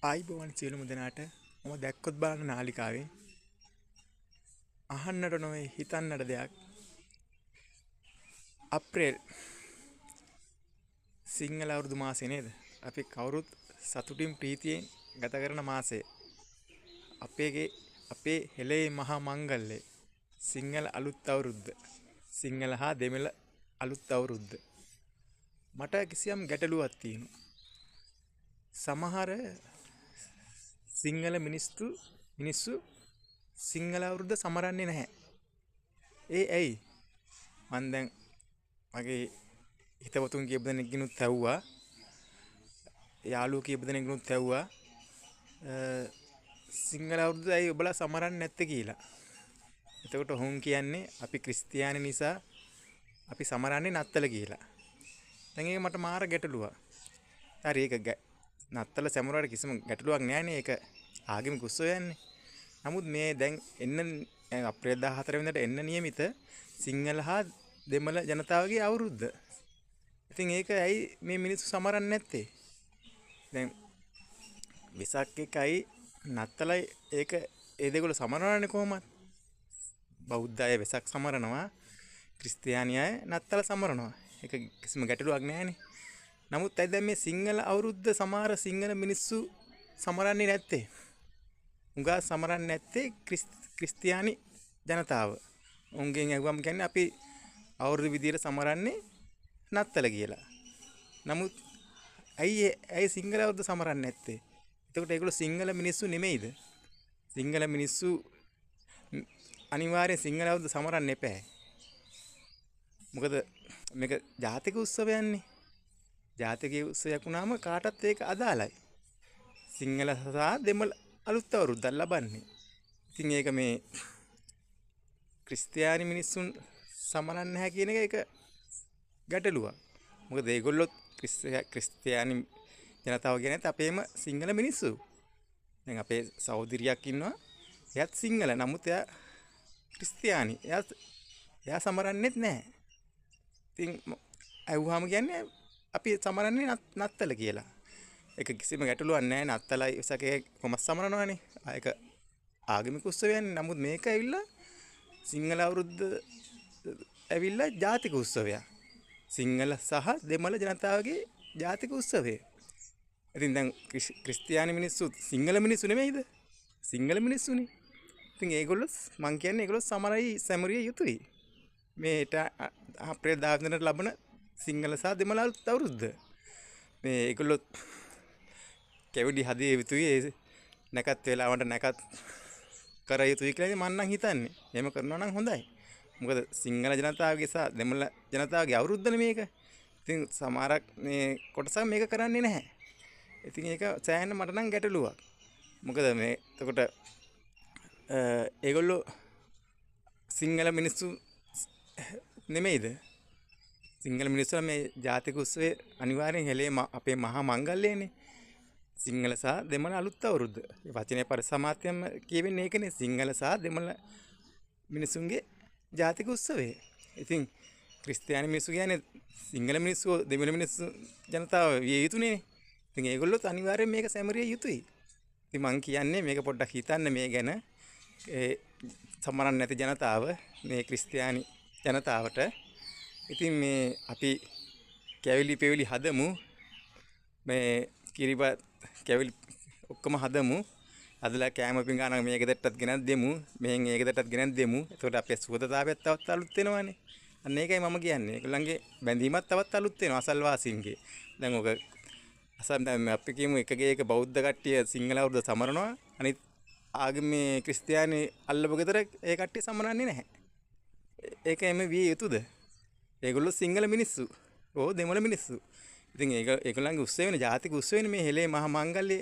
ආයිබෝවන් සියලුම දෙනාට මම දැක්කොත් බලන්න නාලිකාවෙන් අහන්නට නොවේ හිතන්නට දෙයක්. අප්‍රේල් සිංහල අවුරුදු මාසේ නේද? අපි කවුරුත් සතුටින් ප්‍රීතියෙන් ගත කරන මාසය. අපේ හෙළේ මහා මංගල්‍යය සිංහල අලුත් අවුරුද්ද. සිංහල හා දෙමළ අලුත් අවුරුද්ද. මට කිසියම් ගැටලුවක් තියෙනවා. සමහර සිංහල මිනිස්සු සිංහල අවුරුද්ද සමරන්නේ නැහැ. ඇයි? මන් දැන් මගේ හිතවතුන් කීප දෙනෙක්ගෙනුත් ඇහුවා. යාළුවෝ කීප දෙනෙක්ගෙනුත් ඇහුවා. සිංහල අවුරුද්ද ඇයි ඔබලා සමරන්නේ නැත්තේ කියලා. එතකොට ඔවුන් කියන්නේ අපි ක්‍රිස්තියානි නිසා අපි සමරන්නේ නත්තල කියලා. දැන් ඒක මට මාර ගැටලුවක්. හරි ඒක නත්තල සමරුවාට කිසිම ගැටලුවක් නෑනේ. ඒක ආගමික උත්සවයන්නේ. නමුත් මේ දැන් අප්‍රේල් 14 වෙනිදාට එන්න නියමිත සිංහල හා දෙමළ ජනතාවගේ අවුරුද්ද. ඉතින් ඒක ඇයි මේ මිනිස්සු සමරන්නේ නැත්තේ? දැන් වෙසක් එකයි නත්තලයි ඒක ඒ දෙකල සමරනවානේ කොහොමද? බෞද්ධ අය වෙසක් සමරනවා, ක්‍රිස්තියානි අය නත්තල සමරනවා. ඒක කිසිම ගැටලුවක් නැහැනේ. නමුත් ඇයි දැන් මේ සිංහල අවුරුද්ද සමහර සිංහල මිනිස්සු සමරන්නේ නැත්තේ? උඟා සමරන්නේ නැත්තේ ක්‍රිස්තියානි ජනතාව. උන්ගෙන් ඇහුවම කියන්නේ අපි අවුරුදු විදියට සමරන්නේ නත්තල කියලා. නමුත් ඇයි සිංහල අවුරුද්ද සමරන්නේ නැත්තේ? එතකොට ඒගොල්ලෝ සිංහල මිනිස්සු නෙමෙයිද? සිංහල මිනිස්සු අනිවාර්යෙන් සිංහල අවුරුද්ද සමරන්න එපා. මොකද මේක ජාතික උත්සවයන්නේ. ජාතික උත්සවයක් වුණාම කාටත් ඒක අදාළයි. සිංහල සහ දෙමළ අලුත් අවුරුද්දක් ලබන්නේ. ඉතින් ඒක මේ ක්‍රිස්තියානි මිනිස්සුන් සමරන්නේ නැහැ කියන එක ගැටලුවක්. මොකද ඒගොල්ලොත් ක්‍රිස්තියානි ජනතාව කියන්නේ අපේම සිංහල මිනිස්සු. දැන් අපේ සහෝදරියක් ඉන්නවා. එයාත් සිංහල. නමුත් එයා ක්‍රිස්තියානි. එයා සමරන්නේත් නැහැ. ඉතින් අයුවාම කියන්නේ අපි සමරන්නේ නත්තල කියලා. ඒක කිසිම ගැටලුවක් නැහැ. නත්තලයි වෙසකේ කොහොමද සමරනවනේ. ඒක ආගමික උත්සවයන්නේ. නමුත් මේක ඇවිල්ලා සිංහල අවුරුද්ද ඇවිල්ලා ජාතික උත්සවයක්. සිංහල සහ දෙමළ ජනතාවගේ ජාතික උත්සවය. ඉතින් දැන් ක්‍රිස්තියානි මිනිස්සු සිංහල මිනිස්සු නෙමෙයිද? සිංහල මිනිස්සුනේ. ඉතින් ඒගොල්ලෝ මං කියන්නේ ඒගොල්ලෝ සමරිය යුතුයි. මේට අප්‍රේල් 10 වෙනිදාට ලබන සිංහල සහ දෙමළ අවුරුද්ද. මේ ඒගොල්ලෝ කැවිලි හදිය යුතුයි. නැකත් වෙලාවට නැකත් කර යුතුයි කියලා මම නම් හිතන්නේ. එහෙම කරනවා නම් හොඳයි. මොකද සිංහල ජනතාවගේ සහ දෙමළ ජනතාවගේ අවුරුද්දනේ මේක. ඉතින් සමහරක් මේ කොටසක් මේක කරන්නේ නැහැ. ඉතින් ඒක සෑහෙන මට නම් ගැටලුවක්. මොකද මේ එතකොට ඒගොල්ලෝ සිංහල මිනිස්සු නෙමෙයිද? සිංහල මිනිස්සු මේ ජාතික උත්සවයේ අනිවාර්යෙන් හෙළේ අපේ මහා මංගල්‍යයනේ. සිංහල සහ දෙමළ අලුත් අවුරුද්ද. මේ වචනේ පරිසමාත්‍යම කියවෙන්නේ ඒකනේ. සිංහල සහ දෙමළ මිනිසුන්ගේ ජාතික උත්සවය. ඉතින් ක්‍රිස්තියානි මිනිස්සු කියන්නේ සිංහල මිනිස්සු දෙමළ මිනිස්සු ජනතාව විය යුතුනේ. ඉතින් ඒගොල්ලොත් අනිවාර්යෙන් මේක සැමරිය යුතුයි. ඉතින් මං කියන්නේ මේක පොඩ්ඩක් හිතන්න මේ ගැන. සමරන්නේ නැති ජනතාව මේ ක්‍රිස්තියානි ජනතාවට. ඉතින් මේ අපි කැවිලි පෙවිලි හදමු. මේ කිරිබත් කැවිලි ඔක්කොම හදමු. අදලා කෑම පිඟාන මේ ගෙදරටත් ගෙනත් දෙමු. මෙහෙන් ඒ ගෙදරටත් ගෙනත් දෙමු. එතකොට අපේ සුවදතාවයත් තවත් අලුත් වෙනවානේ. අන්න ඒකයි මම කියන්නේ. ඒගොල්ලන්ගේ බැඳීමත් තවත් අලුත් වෙනවා අසල්වාසීන්ගේ. දැන් ඔක දැන් අපි කියමු එක බෞද්ධ කට්ටිය සිංහල අවුරුද්ද සමරනවා. අනිත් ආගමේ ක්‍රිස්තියානි අල්ලපු ගෙදර ඒ කට්ටිය සමරන්නේ නැහැ. ඒක එමෙ විය යුතුද? ඒගොල්ලෝ සිංහල මිනිස්සු. දෙමළ මිනිස්සු. ඉතින් ඒගොල්ලන්ගේ උත්සවයනේ ජාතික උත්සවයනේ මේ හෙළේ මහා මංගල්‍යය.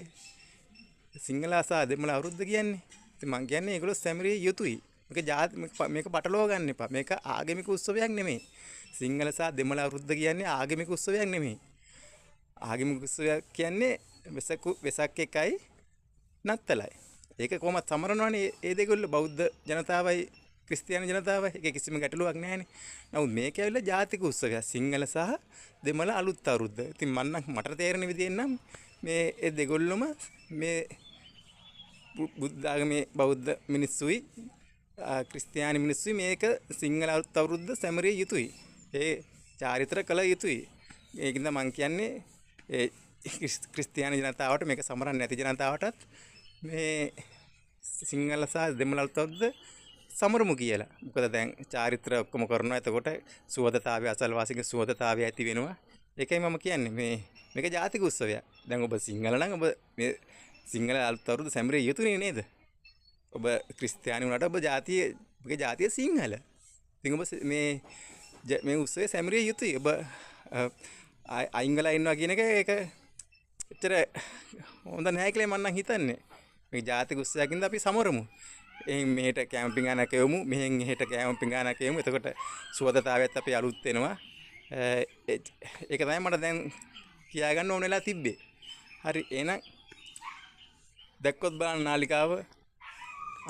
සිංහල සහ දෙමළ අවුරුද්ද කියන්නේ. ඉතින් මං කියන්නේ ඒගොල්ලෝ සැමරිය යුතුයි. මේක පටලවා ගන්න එපා. මේක ආගමික උත්සවයක් නෙමෙයි. සිංහල සහ දෙමළ අවුරුද්ද කියන්නේ ආගමික උත්සවයක් නෙමෙයි. ආගමික උත්සවයක් කියන්නේ වෙසක් එකයි නත්තලයි. ඒක කොහොමද සමරනවනේ ඒ දෙකොල්ල බෞද්ධ ජනතාවයි ක්‍රිස්තියානි ජනතාවයි. ඒක කිසිම ගැටලුවක් නැහැනේ. නමුත් මේක ඇවිල්ලා ජාතික උත්සවයක්. සිංහල සහ දෙමළ අලුත් අවුරුද්ද. ඉතින් මට තේරෙන විදිහෙන් නම් මේ ඒ දෙගොල්ලොම මේ බුද්ධ ආගමේ බෞද්ධ මිනිස්සුයි ක්‍රිස්තියානි මිනිස්සුයි මේක සිංහල අලුත් අවුරුද්ද සැමරිය යුතුයි. ඒ චාරිත්‍ර කළ යුතුයි. ඒකින්ද මම කියන්නේ ඒ ක්‍රිස්තියානි ජනතාවට මේක සමරන්නේ නැති ජනතාවටත් මේ සිංහල සහ දෙමළ අලුත් අවුරුද්ද සමරමු කියලා. මොකද දැන් චාරිත්‍ර ඔක්කොම කරනවා. එතකොට සුවදතාවය අසල්වාසීන්ගේ සුවදතාවය ඇති වෙනවා. ඒකයි මම කියන්නේ මේක ජාතික උත්සවයක්. දැන් ඔබ සිංහල නම් ඔබ මේ සිංහල අලුත් අවුරුද්ද සැමරිය යුතුනේ නේද? ඔබ ක්‍රිස්තියානි වුණාට ඔබගේ ජාතිය සිංහල. ඉතින් ඔබ මේ උත්සවය සැමරිය යුතුයි. ඔබ අයින් වෙලා ඉන්නවා කියන එක ඒක එච්චර හොඳ නැහැ කියලා මම නම් හිතන්නේ. මේ ජාතික උත්සවයකින්ද අපි සමරමු. මෙහෙට කැම්පින් ගානක් එවමු. මෙහෙන් එහෙට කැම්පින් ගානක් එවමු. එතකොට සුවදතාවයත් අපි අලුත් වෙනවා. ඒක තමයි මට දැන් කියාගන්න ඕන වෙලා තිබ්බේ. හරි එහෙනම් දැක්කොත් බලන්න නාලිකාව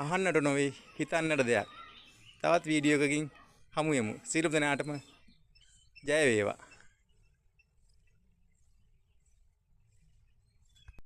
අහන්නට නොවේ හිතන්නට දෙයක්. තවත් වීඩියෝ එකකින් හමු වෙමු. සියලු දෙනාටම ජය වේවා.